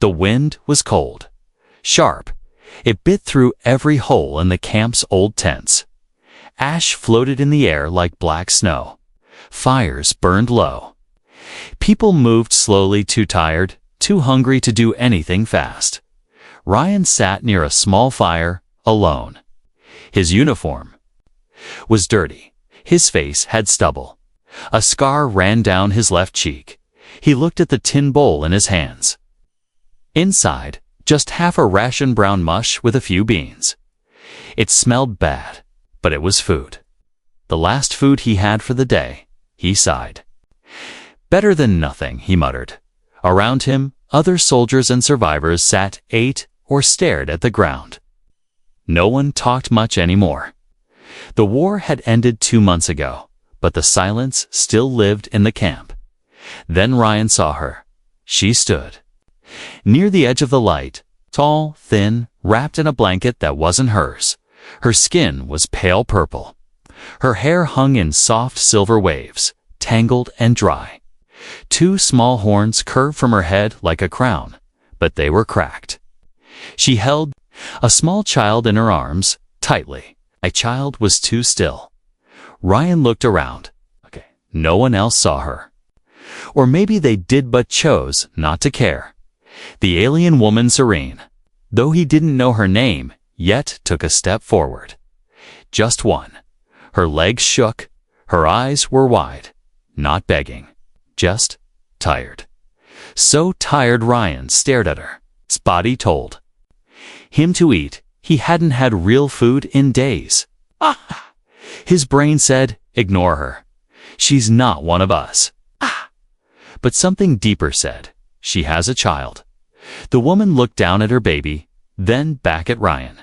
The wind was cold, sharp. It bit through every hole in the camp's old tents. Ash floated in the air like black snow. Fires burned low. People moved slowly, too tired, too hungry to do anything fast. Ryan sat near a small fire, alone. His uniform was dirty. His face had stubble. A scar ran down his left cheek. He looked at the tin bowl in his hands. Inside, just half a ration brown mush with a few beans. It smelled bad, but it was food. The last food he had for the day, he sighed. Better than nothing, he muttered. Around him, other soldiers and survivors sat, ate, or stared at the ground. No one talked much anymore. The war had ended 2 months ago, but the silence still lived in the camp. Then Ryan saw her. She stood near the edge of the light, tall, thin, wrapped in a blanket that wasn't hers. Her skin was pale purple. Her hair hung in soft silver waves, tangled and dry. 2 small horns curved from her head like a crown, but they were cracked. She held a small child in her arms, tightly. A child was too still. Ryan looked around. No one else saw her. Or maybe they did but chose not to care. The alien woman, serene, though he didn't know her name, yet took a step forward. Just one. Her legs shook. Her eyes were wide. Not begging. Just tired. So tired Ryan stared at her. His body told him to eat. He hadn't had real food in days. Ah! His brain said, ignore her. She's not one of us. Ah! But something deeper said, she has a child. The woman looked down at her baby, then back at Ryan.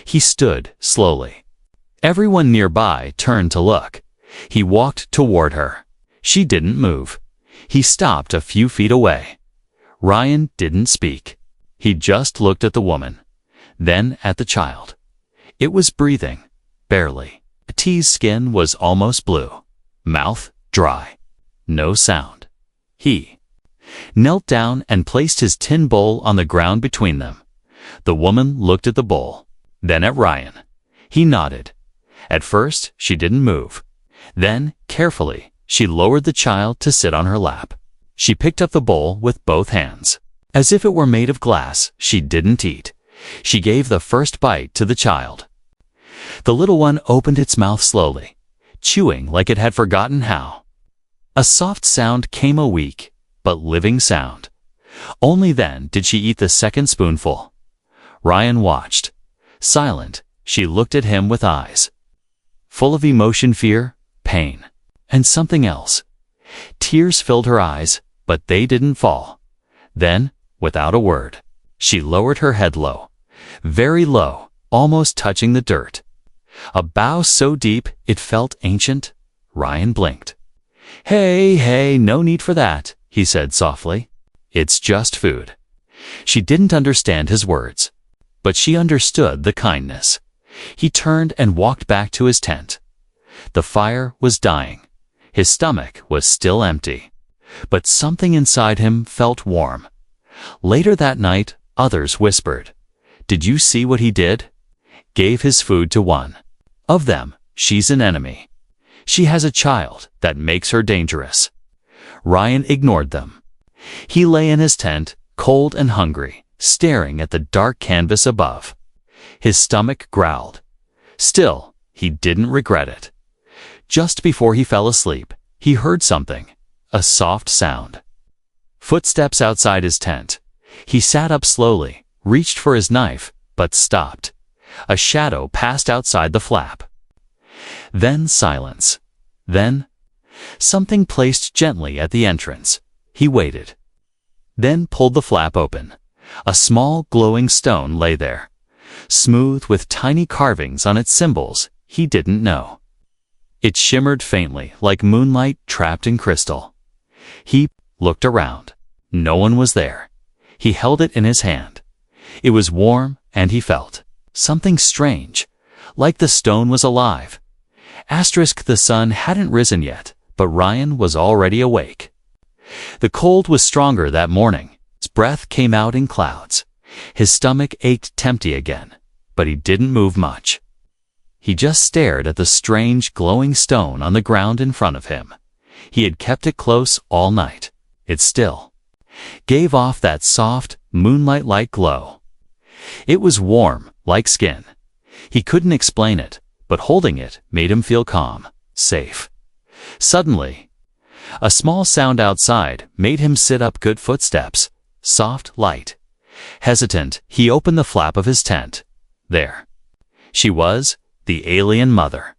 He stood slowly. Everyone nearby turned to look. He walked toward her. She didn't move. He stopped a few feet away. Ryan didn't speak. He just looked at the woman, then at the child. It was breathing, barely. T's skin was almost blue, mouth dry, no sound. He knelt down and placed his tin bowl on the ground between them. The woman looked at the bowl, then at Ryan. He nodded. At first, she didn't move. Then, carefully, she lowered the child to sit on her lap. She picked up the bowl with both hands. As if it were made of glass, she didn't eat. She gave the first bite to the child. The little one opened its mouth slowly, chewing like it had forgotten how. A soft sound came, a weak, but living sound. Only then did she eat the second spoonful. Ryan watched. Silent, she looked at him with eyes full of emotion, fear, pain, and something else. Tears filled her eyes, but they didn't fall. Then, without a word, she lowered her head low, very low, almost touching the dirt. A bow so deep it felt ancient. Ryan blinked. Hey, no need for that, he said softly. It's just food. She didn't understand his words, but she understood the kindness. He turned and walked back to his tent. The fire was dying. His stomach was still empty, but something inside him felt warm. Later that night, others whispered, "Did you see what he did? Gave his food to one of them. She's an enemy. She has a child that makes her dangerous." Ryan ignored them. He lay in his tent, cold and hungry, staring at the dark canvas above. His stomach growled. Still, he didn't regret it. Just before he fell asleep, he heard something, a soft sound. Footsteps outside his tent. He sat up slowly, reached for his knife, but stopped. A shadow passed outside the flap. Then silence. Then something placed gently at the entrance. He waited. Then pulled the flap open. A small glowing stone lay there, smooth with tiny carvings on its symbols he didn't know. It shimmered faintly like moonlight trapped in crystal. He looked around. No one was there. He held it in his hand. It was warm, and he felt something strange, like the stone was alive. The sun hadn't risen yet, but Ryan was already awake. The cold was stronger that morning. His breath came out in clouds. His stomach ached empty again, but he didn't move much. He just stared at the strange glowing stone on the ground in front of him. He had kept it close all night. It still gave off that soft, moonlight-like glow. It was warm, like skin. He couldn't explain it, but holding it made him feel calm, safe. Suddenly, a small sound outside made him sit up. Good footsteps, soft, light. Hesitant, he opened the flap of his tent. There she was, the alien mother.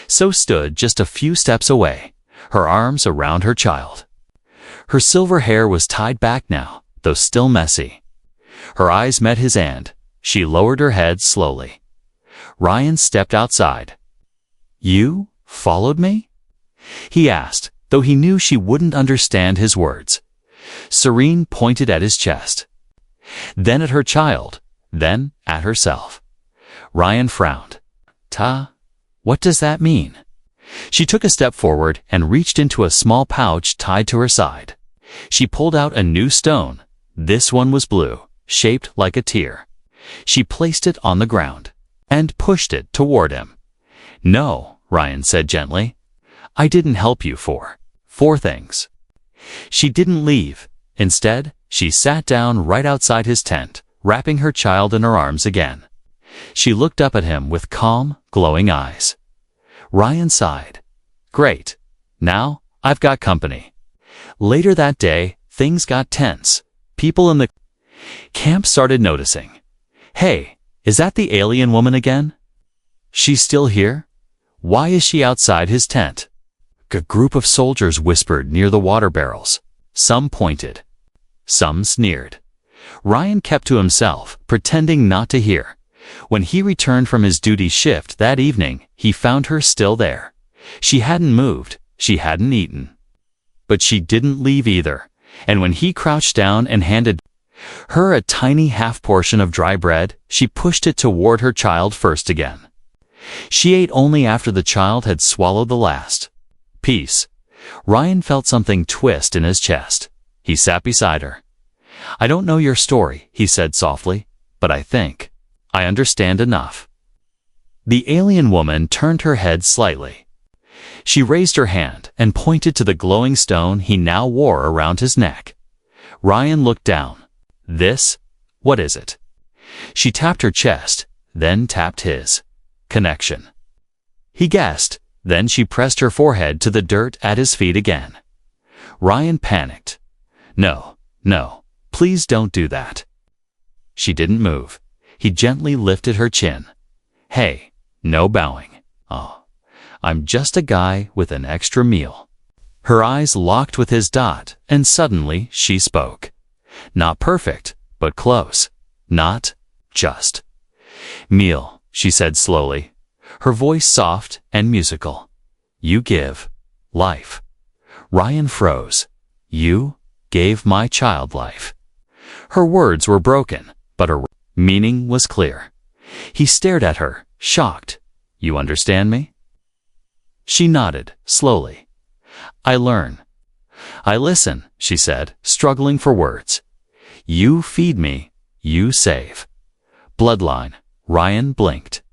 So stood just a few steps away, her arms around her child. Her silver hair was tied back now, though still messy. Her eyes met his and she lowered her head slowly. Ryan stepped outside. "You followed me?" he asked, though he knew she wouldn't understand his words. Serene pointed at his chest, then at her child, then at herself. Ryan frowned. What does that mean?" She took a step forward and reached into a small pouch tied to her side. She pulled out a new stone. This one was blue, shaped like a tear. She placed it on the ground and pushed it toward him. "No," Ryan said gently. "I didn't help you for 4 things." She didn't leave. Instead, she sat down right outside his tent, wrapping her child in her arms again. She looked up at him with calm, glowing eyes. Ryan sighed. "Great. Now, I've got company." Later that day, things got tense. People in the camp started noticing. "Hey, is that the alien woman again? She's still here? Why is she outside his tent?" A group of soldiers whispered near the water barrels. Some pointed. Some sneered. Ryan kept to himself, pretending not to hear. When he returned from his duty shift that evening, he found her still there. She hadn't moved, she hadn't eaten. But she didn't leave either, and when he crouched down and handed her a tiny half-portion of dry bread, she pushed it toward her child first again. She ate only after the child had swallowed the last piece. Ryan felt something twist in his chest. He sat beside her. "I don't know your story," he said softly, "but I think I understand enough." The alien woman turned her head slightly. She raised her hand and pointed to the glowing stone he now wore around his neck. Ryan looked down. "This? What is it?" She tapped her chest, then tapped his. "Connection." He guessed, then she pressed her forehead to the dirt at his feet again. Ryan panicked. No, please don't do that." She didn't move. He gently lifted her chin. "Hey, no bowing. Oh, I'm just a guy with an extra meal." Her eyes locked with his and suddenly she spoke. Not perfect, but close. Not just meal, she said slowly, her voice soft and musical. "You give life." Ryan froze. "You gave my child life." Her words were broken, but her meaning was clear. He stared at her, shocked. "You understand me?" She nodded, slowly. "I learn. I listen," she said, struggling for words. "You feed me, you save." "Bloodline." Ryan blinked.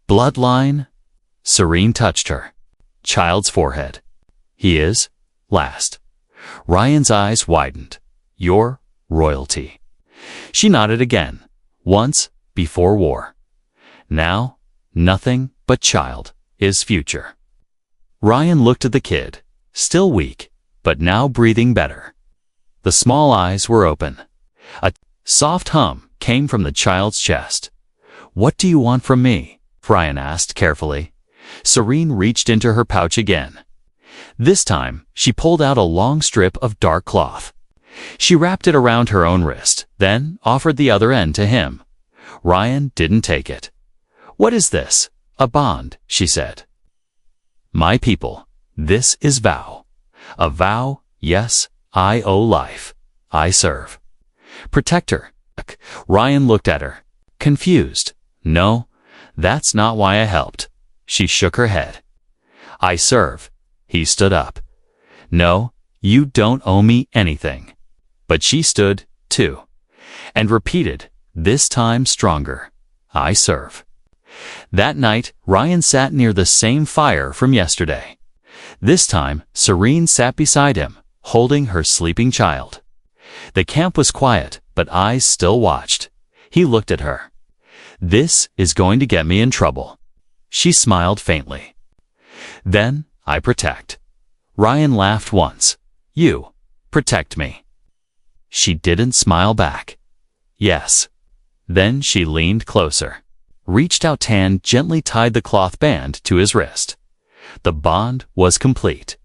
"Bloodline?" Serene touched her child's forehead. "He is last." Ryan's eyes widened. "Your royalty." She nodded again. "Once, before war. Now, nothing but child is future." Ryan looked at the kid, still weak, but now breathing better. The small eyes were open. A soft hum came from the child's chest. "What do you want from me?" Ryan asked carefully. Serene reached into her pouch again. This time, she pulled out a long strip of dark cloth. She wrapped it around her own wrist, then offered the other end to him. Ryan didn't take it. "What is this?" "A bond," she said. "My people, this is vow. A vow, yes, I owe life. I serve. Protect her." Ryan looked at her, confused. "No, that's not why I helped." She shook her head. "I serve." He stood up. "No, you don't owe me anything." But she stood, too. And repeated, this time stronger. I serve. That night, Ryan sat near the same fire from yesterday. This time, Serene sat beside him, holding her sleeping child. The camp was quiet, but eyes still watched. He looked at her. This is going to get me in trouble. She smiled faintly. Then, I protect. Ryan laughed once. You protect me. She didn't smile back. Yes. Then she leaned closer, reached out hand, gently tied the cloth band to his wrist. The bond was complete.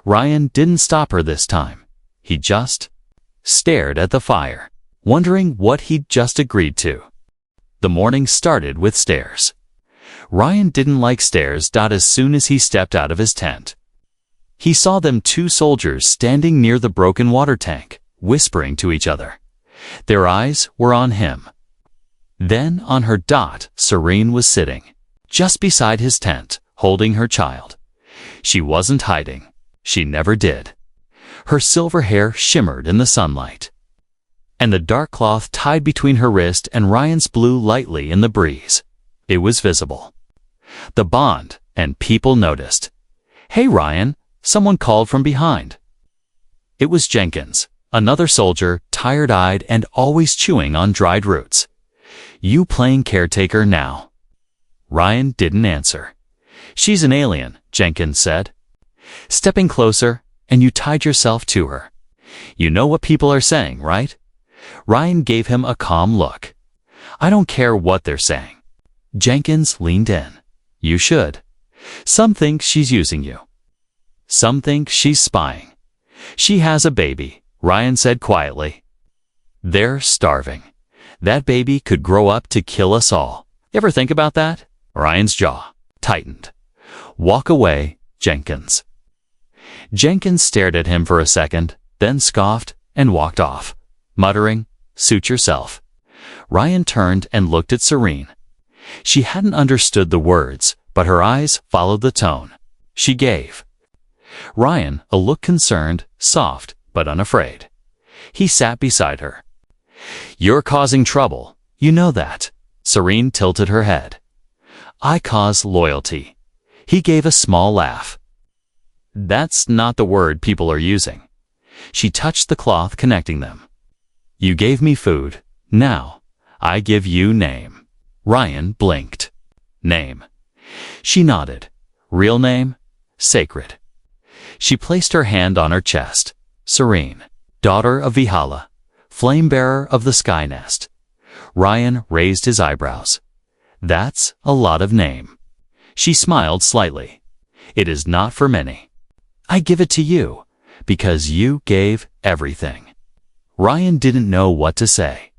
Ryan didn't stop her this time. He just stared at the fire, wondering what he'd just agreed to. The morning started with stairs. Ryan didn't like stairs. As soon as he stepped out of his tent, he saw them two soldiers standing near the broken water tank, whispering to each other. Their eyes were on him. Then on her. Serene was sitting just beside his tent, holding her child. She wasn't hiding. She never did. Her silver hair shimmered in the sunlight, and the dark cloth tied between her wrist and Ryan's blew lightly in the breeze. It was visible. The bond, and people noticed. Hey Ryan, someone called from behind. It was Jenkins, another soldier, tired-eyed and always chewing on dried roots. You playing caretaker now? Ryan didn't answer. She's an alien, Jenkins said. Stepping closer, and you tied yourself to her. You know what people are saying, right? Ryan gave him a calm look. I don't care what they're saying. Jenkins leaned in. You should. Some think she's using you. Some think she's spying. She has a baby, Ryan said quietly. They're starving. That baby could grow up to kill us all. Ever think about that? Ryan's jaw tightened. Walk away, Jenkins. Jenkins stared at him for a second, then scoffed and walked off, muttering, suit yourself. Ryan turned and looked at Serene. She hadn't understood the words, but her eyes followed the tone. She gave Ryan a look, concerned, soft, but unafraid. He sat beside her. You're causing trouble, you know that. Serene tilted her head. I cause loyalty. He gave a small laugh. That's not the word people are using. She touched the cloth connecting them. You gave me food. Now, I give you name. Ryan blinked. Name. She nodded. Real name? Sacred. She placed her hand on her chest. Serene, daughter of Vihala, flame-bearer of the sky nest. Ryan raised his eyebrows. That's a lot of name. She smiled slightly. It is not for many. I give it to you, because you gave everything. Ryan didn't know what to say.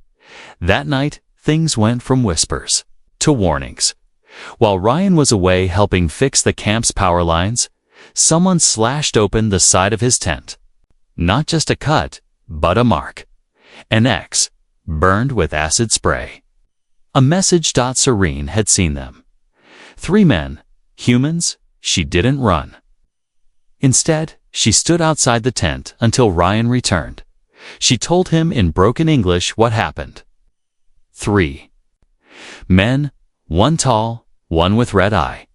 That night, things went from whispers to warnings. While Ryan was away helping fix the camp's power lines, someone slashed open the side of his tent. Not just a cut, but a mark. An X, burned with acid spray. A message. Serene had seen them. 3 men, humans. She didn't run. Instead, she stood outside the tent until Ryan returned. She told him in broken English what happened. 3 men, 1 tall, 1 with red eye.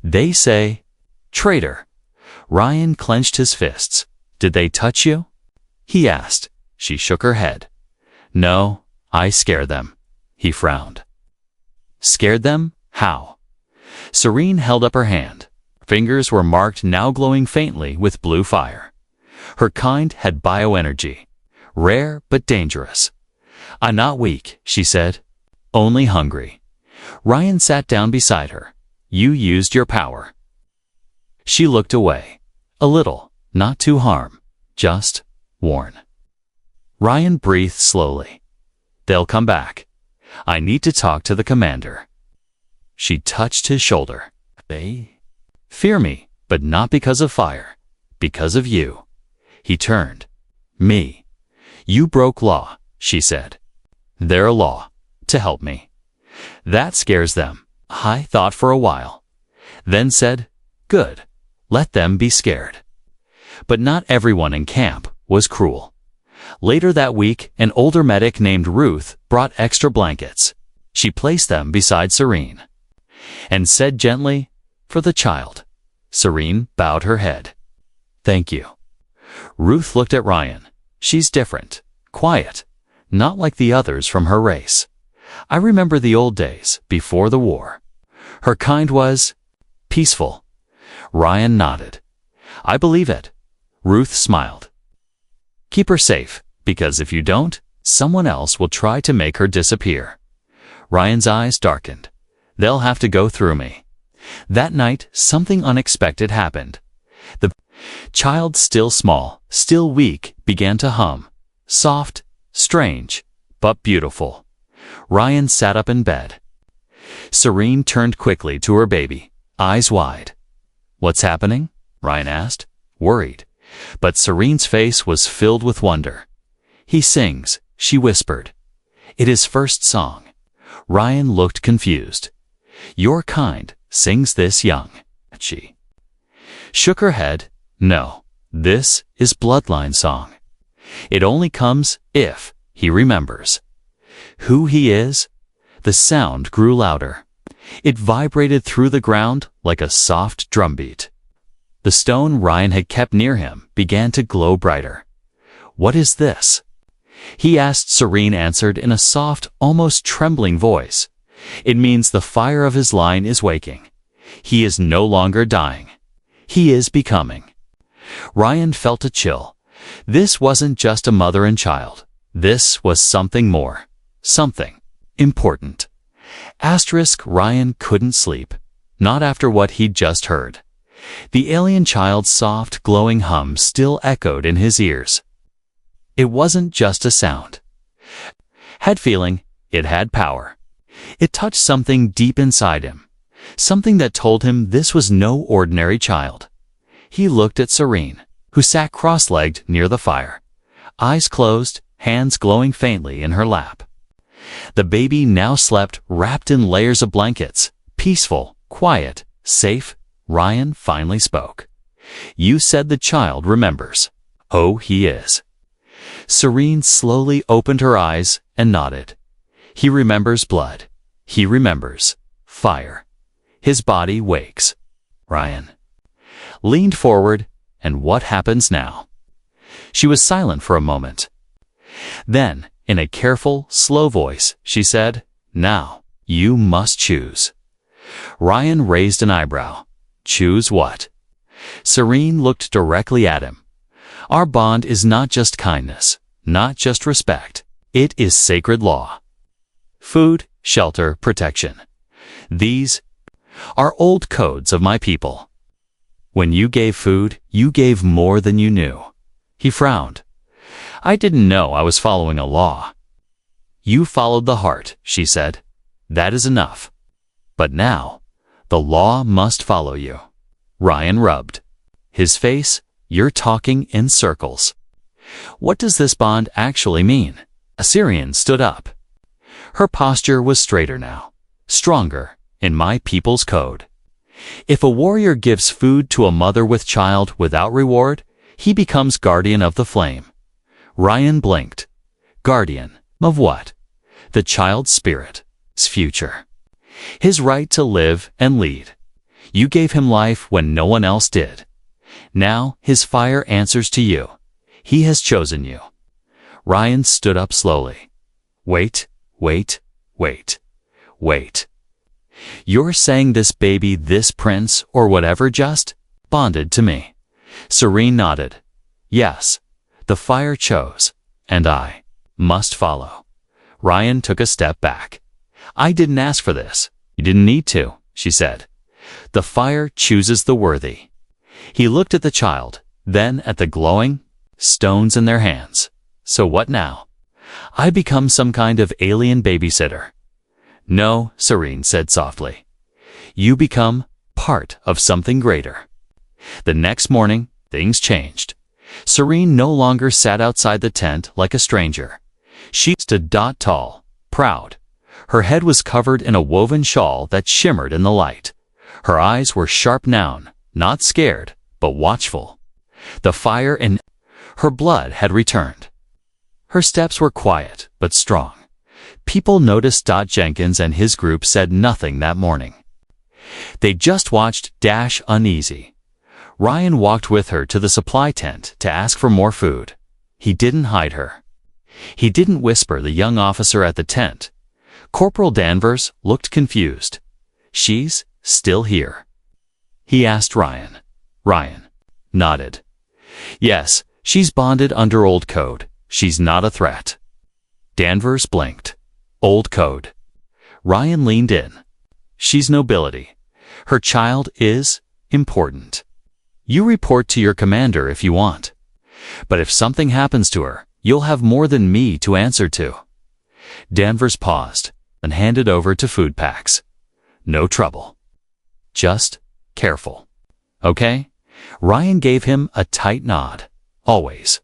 They say, traitor. Ryan clenched his fists. Did they touch you? He asked. She shook her head. No, I scared them. He frowned. Scared them? How? Serene held up her hand. Fingers were marked, now glowing faintly with blue fire. Her kind had bioenergy. Rare but dangerous. I'm not weak, she said. Only hungry. Ryan sat down beside her. You used your power. She looked away. A little, not to harm, just worn. Ryan breathed slowly. They'll come back. I need to talk to the commander. She touched his shoulder. They fear me, but not because of fire. Because of you. He turned. Me. You broke law, she said. Their law. To help me. That scares them. I thought for a while. Then said, good. Let them be scared. But not everyone in camp was cruel. Later that week, an older medic named Ruth brought extra blankets. She placed them beside Serene and said gently, "For the child." Serene bowed her head. "Thank you." Ruth looked at Ryan. "She's different, quiet, not like the others from her race. I remember the old days, before the war. Her kind was peaceful." Ryan nodded. "I believe it." Ruth smiled. "Keep her safe, because if you don't, someone else will try to make her disappear." Ryan's eyes darkened. "They'll have to go through me." That night, something unexpected happened. The child, still small, still weak, began to hum. Soft, strange, but beautiful. Ryan sat up in bed. Serene turned quickly to her baby, eyes wide. "What's happening?" Ryan asked, worried. But Serene's face was filled with wonder. "He sings," she whispered. "It is first song." Ryan looked confused. "Your kind sings this young." She shook her head. "No, this is bloodline song. It only comes if he remembers who he is." The sound grew louder. It vibrated through the ground like a soft drumbeat. The stone Ryan had kept near him began to glow brighter. "What is this?" he asked. Serene answered in a soft, almost trembling voice. "It means the fire of his line is waking. He is no longer dying. He is becoming." Ryan felt a chill. This wasn't just a mother and child. This was something more. Something important. Ryan couldn't sleep. Not after what he'd just heard. The alien child's soft, glowing hum still echoed in his ears. It wasn't just a sound. Had feeling, it had power. It touched something deep inside him. Something that told him this was no ordinary child. He looked at Serene, who sat cross-legged near the fire. Eyes closed, hands glowing faintly in her lap. The baby now slept wrapped in layers of blankets, peaceful, quiet, safe. Ryan finally spoke. "You said the child remembers." "Oh, he is." Serene slowly opened her eyes and nodded. "He remembers blood. He remembers fire. His body wakes." Ryan leaned forward. "And what happens now?" She was silent for a moment. Then, in a careful, slow voice, she said, "Now, you must choose." Ryan raised an eyebrow. "Choose what?" Serene looked directly at him. "Our bond is not just kindness, not just respect. It is sacred law. Food, shelter, protection. These are old codes of my people. When you gave food, you gave more than you knew." He frowned. "I didn't know I was following a law." "You followed the heart," she said. "That is enough. But now, the law must follow you." Ryan rubbed his face. "You're talking in circles. What does this bond actually mean?" Assyrian stood up. Her posture was straighter now, stronger, in my people's code. If a warrior gives food to a mother with child without reward, he becomes guardian of the flame. Ryan blinked. Guardian of what? The child's spirit's future. His right to live and lead. You gave him life when no one else did. Now his fire answers to you. He has chosen you. Ryan stood up slowly. Wait, wait, wait, wait. You're saying this baby, this prince, or whatever just bonded to me? Serene nodded. Yes, the fire chose, and I must follow. Ryan took a step back. I didn't ask for this. You didn't need to, she said. The fire chooses the worthy. He looked at the child, then at the glowing stones in their hands. So what now? I become some kind of alien babysitter. No, Serene said softly. You become part of something greater. The next morning, things changed. Serene no longer sat outside the tent like a stranger. She stood tall, proud. Her head was covered in a woven shawl that shimmered in the light. Her eyes were sharp now, not scared, but watchful. The fire in her blood had returned. Her steps were quiet, but strong. People noticed. Jenkins and his group said nothing that morning. They just watched Dash uneasy. Ryan walked with her to the supply tent to ask for more food. He didn't hide her. He didn't whisper the young officer at the tent. Corporal Danvers looked confused. "She's still here?" he asked Ryan. Ryan nodded. "Yes, she's bonded under old code. She's not a threat." Danvers blinked. "Old code." Ryan leaned in. "She's nobility. Her child is important. You report to your commander if you want. But if something happens to her, you'll have more than me to answer to." Danvers paused and handed over to food packs. "No trouble. Just careful. Okay?" Ryan gave him a tight nod. "Always."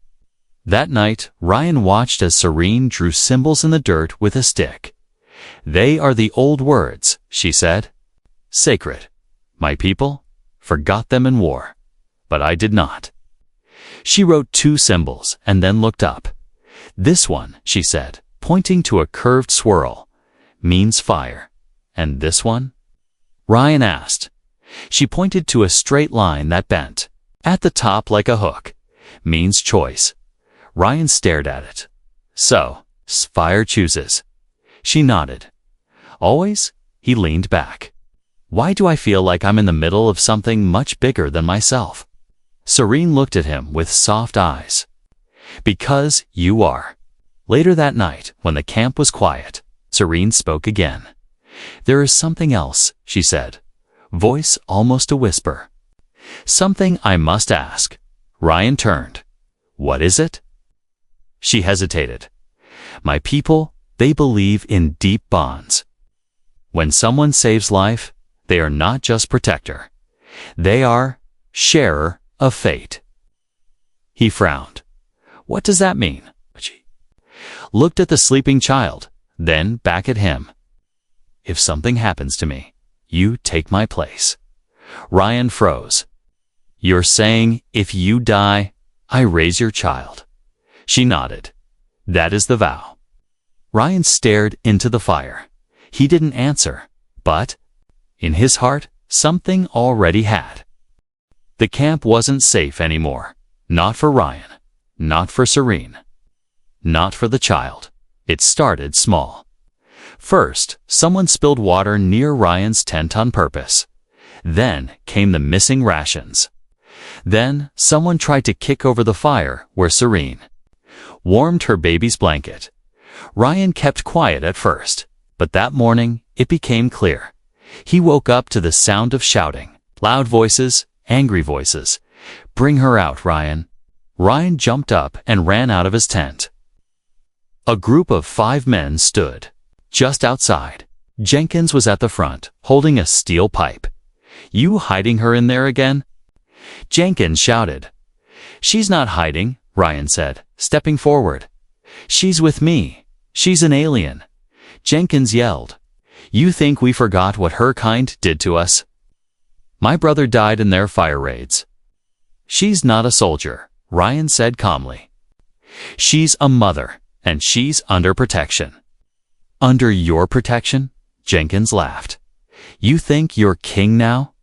That night, Ryan watched as Serene drew symbols in the dirt with a stick. "They are the old words," she said. "Sacred. My people forgot them in war, but I did not." She wrote 2 symbols and then looked up. "This one," she said, pointing to a curved swirl, "means fire. And this one?" Ryan asked. She pointed to a straight line that bent, at the top like a hook, "means choice." Ryan stared at it. "So, fire chooses." She nodded. "Always?" He leaned back. "Why do I feel like I'm in the middle of something much bigger than myself?" Serene looked at him with soft eyes. "Because you are." Later that night, when the camp was quiet, Serene spoke again. "There is something else," she said, voice almost a whisper. "Something I must ask." Ryan turned. "What is it?" She hesitated. "My people, they believe in deep bonds. When someone saves life, they are not just protector. They are sharer of fate." He frowned. "What does that mean?" She looked at the sleeping child, then back at him. "If something happens to me, you take my place." Ryan froze. "You're saying if you die, I raise your child?" She nodded. "That is the vow." Ryan stared into the fire. He didn't answer, but in his heart, something already had. The camp wasn't safe anymore. Not for Ryan. Not for Serene. Not for the child. It started small. First, someone spilled water near Ryan's tent on purpose. Then came the missing rations. Then someone tried to kick over the fire where Serene warmed her baby's blanket. Ryan kept quiet at first, but that morning it became clear. He woke up to the sound of shouting, loud voices, angry voices. "Bring her out, Ryan." Ryan jumped up and ran out of his tent. A group of 5 men stood just outside. Jenkins was at the front, holding a steel pipe. "You hiding her in there again?" Jenkins shouted. "She's not hiding," Ryan said, stepping forward. "She's with me. She's an alien." Jenkins yelled. "You think we forgot what her kind did to us? My brother died in their fire raids." "She's not a soldier," Ryan said calmly. "She's a mother, and she's under protection." "Under your protection?" Jenkins laughed. "You think you're king now?"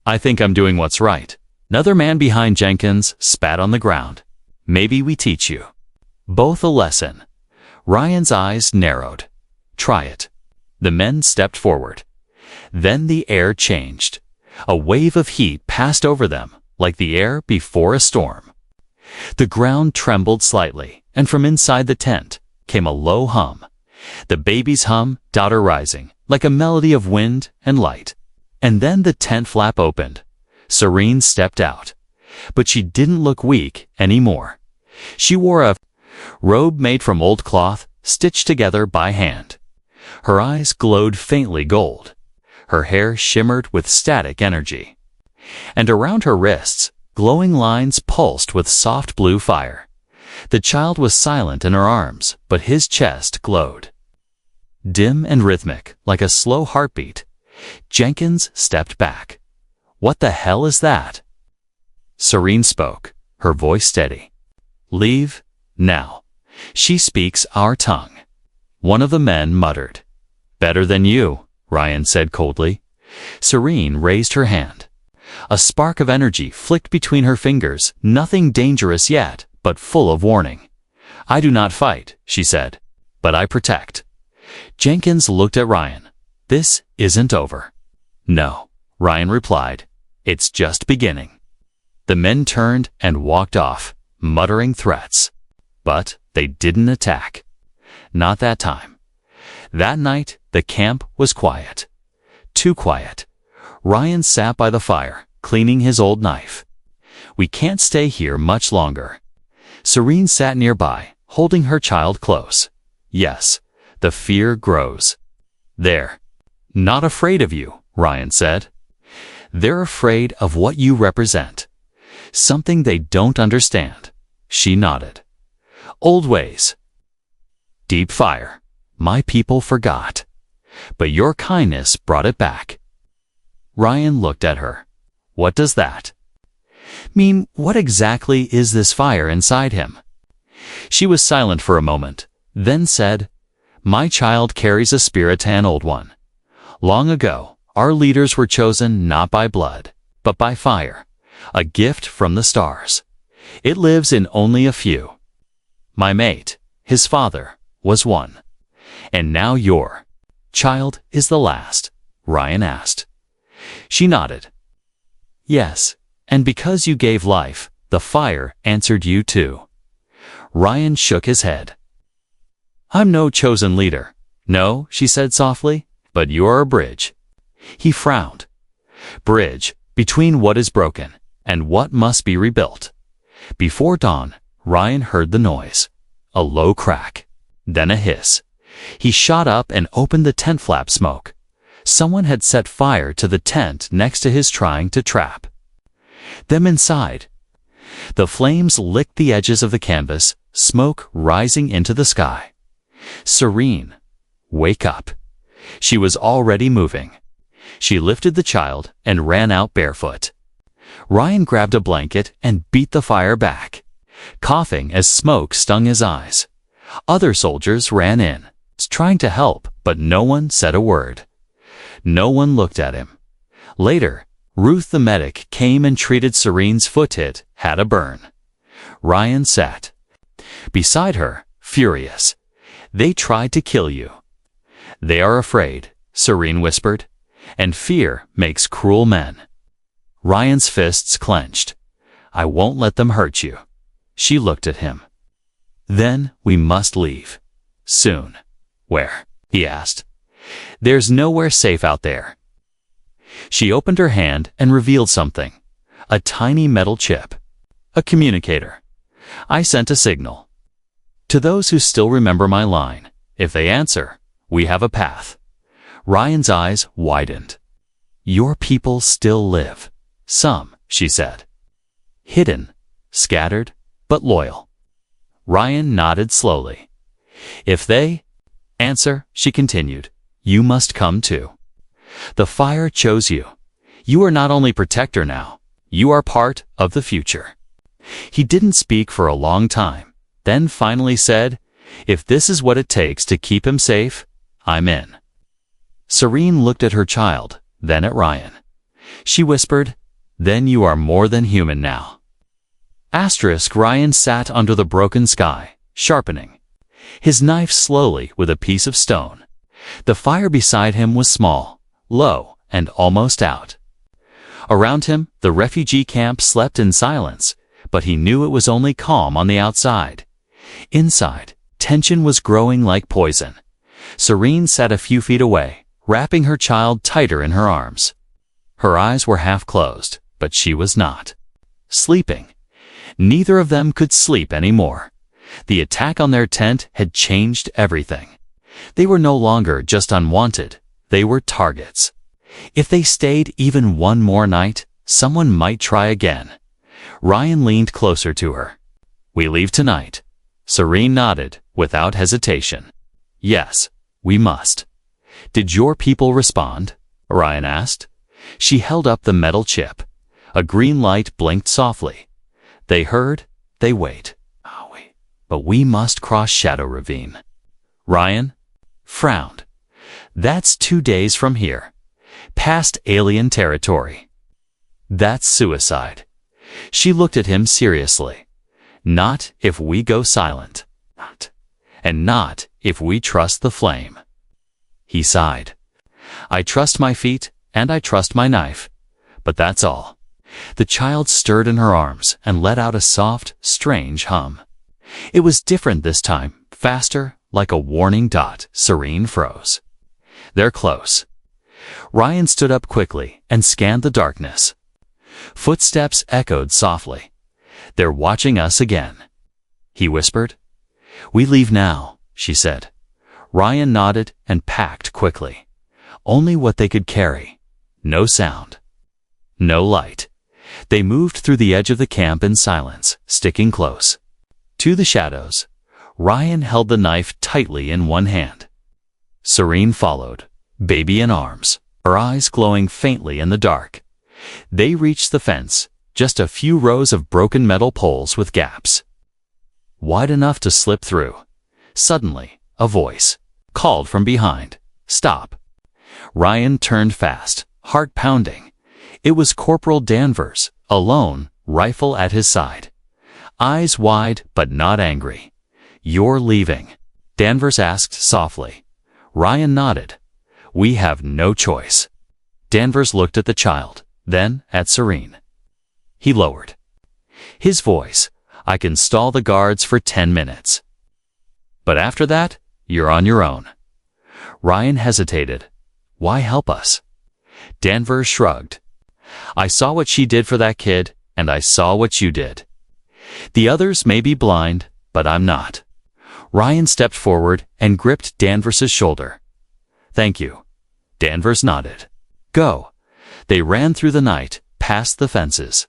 "I think I'm doing what's right." Another man behind Jenkins spat on the ground. "Maybe we teach you both a lesson." Ryan's eyes narrowed. "Try it." The men stepped forward. Then the air changed. A wave of heat passed over them, like the air before a storm. The ground trembled slightly, and from inside the tent came a low hum. The baby's hum, daughter rising, like a melody of wind and light. And then the tent flap opened. Serene stepped out. But she didn't look weak anymore. She wore a robe made from old cloth, stitched together by hand. Her eyes glowed faintly gold. Her hair shimmered with static energy. And around her wrists, glowing lines pulsed with soft blue fire. The child was silent in her arms, but his chest glowed. Dim and rhythmic, like a slow heartbeat. Jenkins stepped back. "What the hell is that?" Serene spoke, her voice steady. "Leave, now." She speaks our tongue. One of the men muttered. Better than you, Ryan said coldly. Serene raised her hand. A spark of energy flicked between her fingers, nothing dangerous yet, but full of warning. I do not fight, she said, but I protect. Jenkins looked at Ryan. This isn't over. No, Ryan replied. It's just beginning. The men turned and walked off, muttering threats. But they didn't attack. Not that time. That night, the camp was quiet. Too quiet. Ryan sat by the fire, cleaning his old knife. We can't stay here much longer. Serene sat nearby, holding her child close. Yes, the fear grows. They're not afraid of you, Ryan said. They're afraid of what you represent. Something they don't understand. She nodded. Old ways. Deep fire. My people forgot. But your kindness brought it back. Ryan looked at her. What does that mean? What exactly is this fire inside him? She was silent for a moment, then said, My child carries a spirit to an old one. Long ago, our leaders were chosen not by blood, but by fire, a gift from the stars. It lives in only a few. My mate, his father, was one. And now your child is the last, Ryan asked. She nodded. Yes, and because you gave life, the fire answered you too. Ryan shook his head. I'm no chosen leader. No, she said softly, but you're a bridge. He frowned. Bridge between what is broken and what must be rebuilt. Before dawn, Ryan heard the noise. A low crack, then a hiss. He shot up and opened the tent flap smoke. Someone had set fire to the tent next to his trying to trap them inside. The flames licked the edges of the canvas, smoke rising into the sky. Serene, wake up. She was already moving. She lifted the child and ran out barefoot. Ryan grabbed a blanket and beat the fire back, coughing as smoke stung his eyes. Other soldiers ran in, trying to help, but no one said a word. No one looked at him. Later, Ruth the medic came and treated Serene's foot. It had a burn. Ryan sat beside her, furious. They tried to kill you. They are afraid, Serene whispered, and fear makes cruel men. Ryan's fists clenched. I won't let them hurt you. She looked at him. Then we must leave. Soon. Where? He asked. There's nowhere safe out there. She opened her hand and revealed something. A tiny metal chip. A communicator. I sent a signal. To those who still remember my line, if they answer, we have a path. Ryan's eyes widened. Your people still live. Some, she said. Hidden, scattered, but loyal. Ryan nodded slowly. If they answer, she continued, you must come too. The fire chose you. You are not only protector now, you are part of the future. He didn't speak for a long time, then finally said, if this is what it takes to keep him safe, I'm in. Serene looked at her child, then at Ryan. She whispered, then you are more than human now. Ryan sat under the broken sky, sharpening his knife slowly with a piece of stone. The fire beside him was small, low, and almost out. Around him, the refugee camp slept in silence, but he knew it was only calm on the outside. Inside, tension was growing like poison. Serene sat a few feet away, wrapping her child tighter in her arms. Her eyes were half closed, but she was not sleeping. Neither of them could sleep anymore. The attack on their tent had changed everything. They were no longer just unwanted, they were targets. If they stayed even one more night, someone might try again. Ryan leaned closer to her. We leave tonight. Serene nodded, without hesitation. Yes, we must. Did your people respond? Ryan asked. She held up the metal chip. A green light blinked softly. They heard, they wait. but we must cross Shadow Ravine. Ryan frowned. That's 2 days from here. Past alien territory. That's suicide. She looked at him seriously. Not if we go silent. And not if we trust the flame. He sighed. I trust my feet, and I trust my knife. But that's all. The child stirred in her arms and let out a soft, strange hum. It was different this time, faster, like a warning dot. Serene froze. They're close. Ryan stood up quickly and scanned the darkness. Footsteps echoed softly. They're watching us again. He whispered. We leave now, she said. Ryan nodded and packed quickly. Only what they could carry. No sound. No light. They moved through the edge of the camp in silence, sticking close. To the shadows. Ryan held the knife tightly in one hand. Serene followed, baby in arms, her eyes glowing faintly in the dark. They reached the fence, just a few rows of broken metal poles with gaps. Wide enough to slip through. Suddenly, a voice called from behind. Stop. Ryan turned fast, heart pounding. It was Corporal Danvers, alone, rifle at his side. Eyes wide, but not angry. You're leaving? Danvers asked softly. Ryan nodded. We have no choice. Danvers looked at the child, then at Serene. He lowered his voice. I can stall the guards for 10 minutes. But after that, you're on your own. Ryan hesitated. Why help us? Danvers shrugged. I saw what she did for that kid, and I saw what you did. The others may be blind, but I'm not. Ryan stepped forward and gripped Danvers's shoulder. Thank you. Danvers nodded. Go. They ran through the night, past the fences.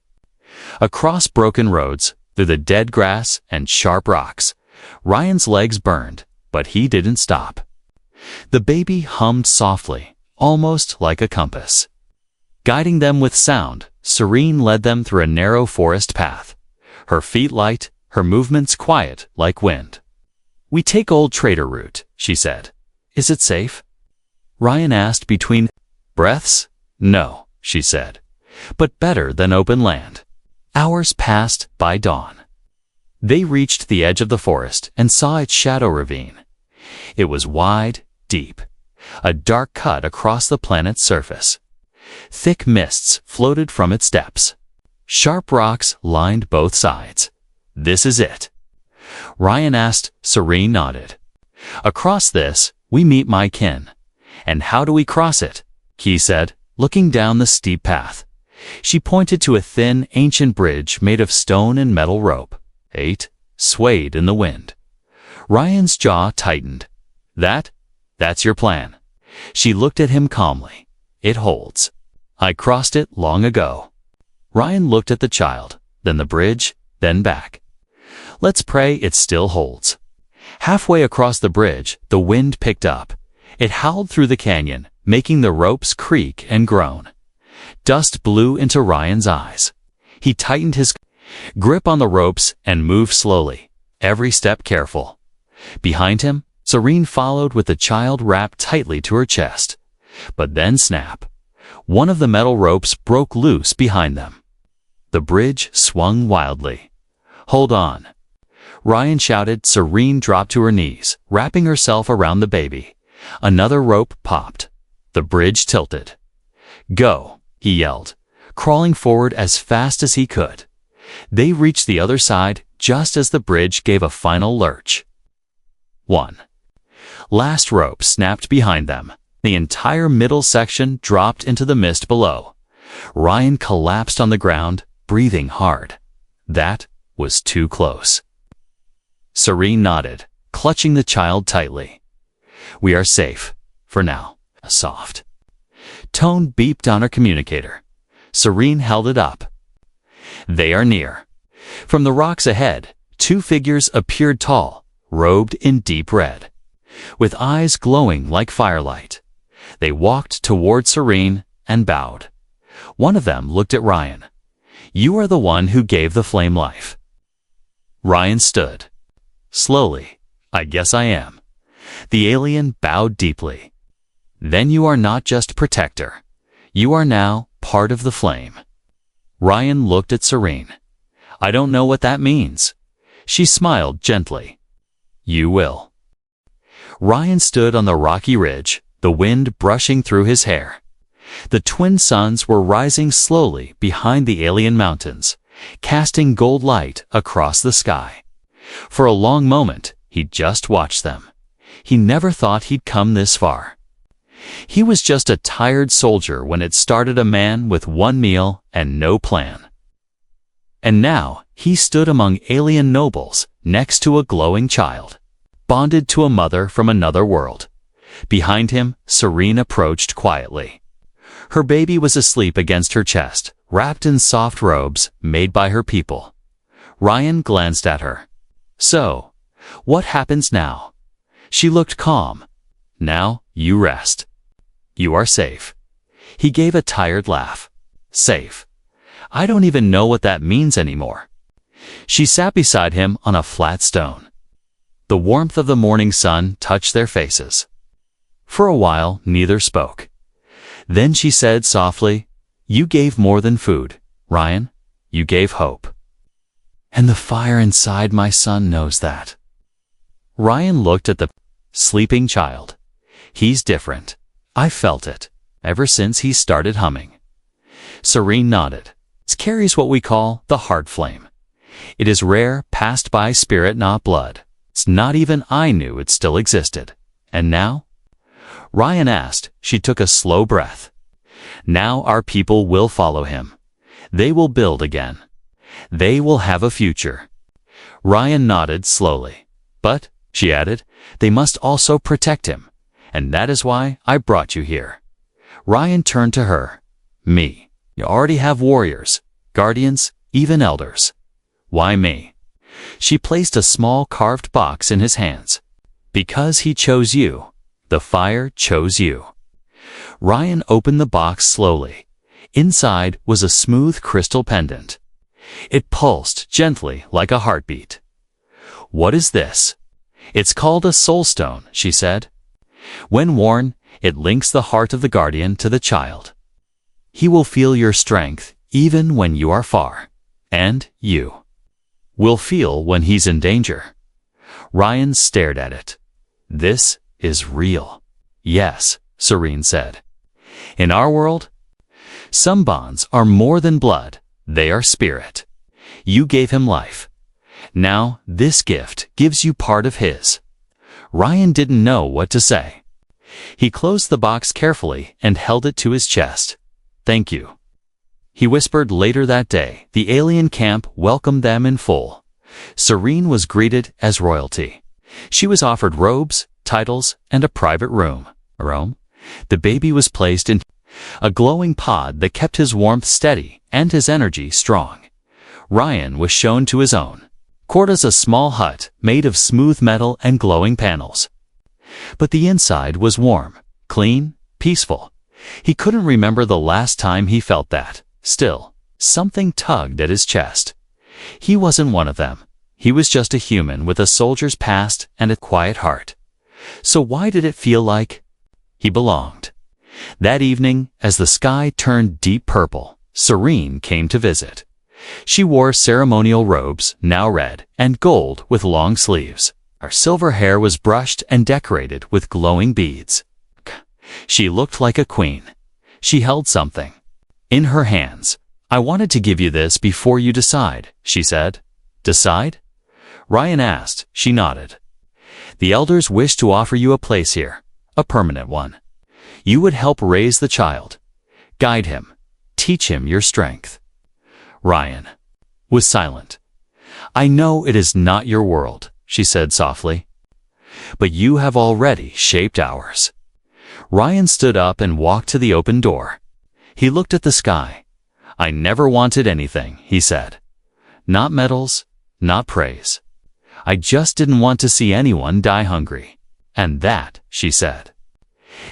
Across broken roads, through the dead grass and sharp rocks. Ryan's legs burned, but he didn't stop. The baby hummed softly, almost like a compass. Guiding them with sound, Serene led them through a narrow forest path. Her feet light, her movements quiet like wind. We take Old Trader route, she said. Is it safe? Ryan asked between breaths. No, she said. But better than open land. Hours passed by dawn. They reached the edge of the forest and saw its shadow ravine. It was wide, deep, a dark cut across the planet's surface. Thick mists floated from its depths. Sharp rocks lined both sides. This is it. Ryan asked. Serene nodded. Across this, we meet my kin. And how do we cross it? He said, looking down the steep path. She pointed to a thin, ancient bridge made of stone and metal rope. Swayed in the wind. Ryan's jaw tightened. That's your plan. She looked at him calmly. It holds. I crossed it long ago. Ryan looked at the child, then the bridge, then back. Let's pray it still holds. Halfway across the bridge, the wind picked up. It howled through the canyon, making the ropes creak and groan. Dust blew into Ryan's eyes. He tightened his grip on the ropes and moved slowly, every step careful. Behind him, Serene followed with the child wrapped tightly to her chest. But then snap. One of the metal ropes broke loose behind them. The bridge swung wildly. Hold on. Ryan shouted. Serene dropped to her knees, wrapping herself around the baby. Another rope popped. The bridge tilted. Go, he yelled, crawling forward as fast as he could. They reached the other side just as the bridge gave a final lurch. 1. Last rope snapped behind them. The entire middle section dropped into the mist below. Ryan collapsed on the ground, breathing hard. That was too close. Serene nodded, clutching the child tightly. We are safe, for now. A soft tone beeped on her communicator. Serene held it up. They are near. From the rocks ahead, 2 figures appeared tall, robed in deep red, with eyes glowing like firelight. They walked toward Serene and bowed. One of them looked at Ryan. You are the one who gave the flame life. Ryan stood. Slowly. I guess I am. The alien bowed deeply. Then you are not just protector. You are now part of the flame. Ryan looked at Serene. I don't know what that means. She smiled gently. You will. Ryan stood on the rocky ridge, the wind brushing through his hair. The twin suns were rising slowly behind the alien mountains, casting gold light across the sky. For a long moment, he just watched them. He never thought he'd come this far. He was just a tired soldier when it started a man with one meal and no plan. And now, he stood among alien nobles, next to a glowing child, bonded to a mother from another world. Behind him, Serene approached quietly. Her baby was asleep against her chest, wrapped in soft robes made by her people. Ryan glanced at her. So, what happens now? She looked calm. Now, you rest. You are safe. He gave a tired laugh. Safe. I don't even know what that means anymore. She sat beside him on a flat stone. The warmth of the morning sun touched their faces. For a while, neither spoke. Then she said softly, You gave more than food, Ryan. You gave hope. And the fire inside my son knows that. Ryan looked at the sleeping child. He's different. I felt it, ever since he started humming. Serene nodded. It carries what we call the heart flame. It is rare, passed by spirit, not blood. It's not even I knew it still existed. And now? Ryan asked. She took a slow breath. Now our people will follow him. They will build again. They will have a future. Ryan nodded slowly. But, she added, they must also protect him. And that is why I brought you here. Ryan turned to her. Me. You already have warriors, guardians, even elders. Why me? She placed a small carved box in his hands. Because he chose you. The fire chose you. Ryan opened the box slowly. Inside was a smooth crystal pendant. It pulsed gently like a heartbeat. What is this? It's called a soul stone, she said. When worn, it links the heart of the guardian to the child. He will feel your strength even when you are far. And you will feel when he's in danger. Ryan stared at it. This is real. Yes, Serene said. In our world, some bonds are more than blood. They are spirit. You gave him life. Now, this gift gives you part of his. Ryan didn't know what to say. He closed the box carefully and held it to his chest. Thank you. He whispered. Later that day, the alien camp welcomed them in full. Serene was greeted as royalty. She was offered robes, titles, and a private room. The baby was placed in a glowing pod that kept his warmth steady and his energy strong. Ryan was shown to his own. Quarters, a small hut made of smooth metal and glowing panels. But the inside was warm, clean, peaceful. He couldn't remember the last time he felt that. Still, something tugged at his chest. He wasn't one of them. He was just a human with a soldier's past and a quiet heart. So why did it feel like he belonged? That evening, as the sky turned deep purple, Serene came to visit. She wore ceremonial robes, now red and gold with long sleeves. Her silver hair was brushed and decorated with glowing beads. She looked like a queen. She held something in her hands. I wanted to give you this before you decide, she said. Decide? Ryan asked. She nodded. The elders wish to offer you a place here, a permanent one. You would help raise the child, guide him, teach him your strength. Ryan was silent. I know it is not your world, she said softly, but you have already shaped ours. Ryan stood up and walked to the open door. He looked at the sky. I never wanted anything, he said. Not medals, not praise. I just didn't want to see anyone die hungry. And that, she said,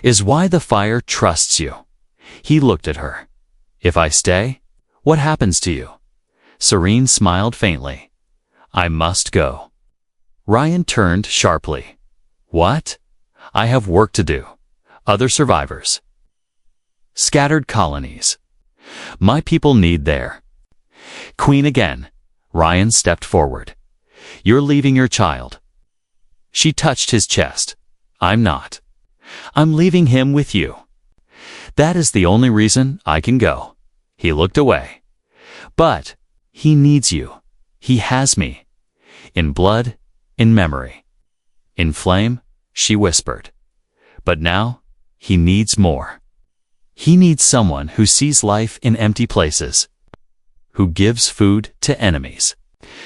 is why the fire trusts you. He looked at her. If I stay, what happens to you? Serene smiled faintly. I must go. Ryan turned sharply. What? I have work to do. Other survivors. Scattered colonies. My people need their queen again. Ryan stepped forward. You're leaving your child. She touched his chest. I'm not. I'm leaving him with you. That is the only reason I can go. He looked away. But he needs you. He has me. In blood, in memory. In flame, she whispered. But now, he needs more. He needs someone who sees life in empty places, who gives food to enemies,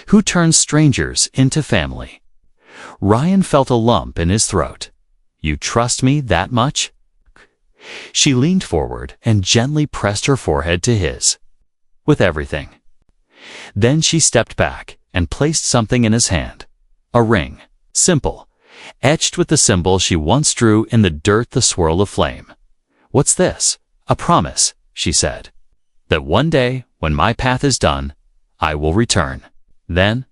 who turns strangers into family. Ryan felt a lump in his throat. You trust me that much? She leaned forward and gently pressed her forehead to his. With everything. Then she stepped back and placed something in his hand. A ring, simple, etched with the symbol she once drew in the dirt, the swirl of flame. What's this? A promise, she said. That one day, when my path is done, I will return. Then,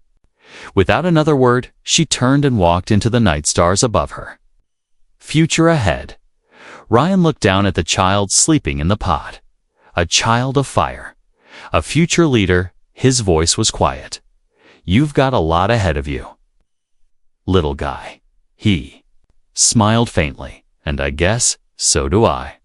without another word, she turned and walked into the night stars above her. Future ahead. Ryan looked down at the child sleeping in the pod. A child of fire. A future leader. His voice was quiet. You've got a lot ahead of you. Little guy. He smiled faintly, and I guess so do I.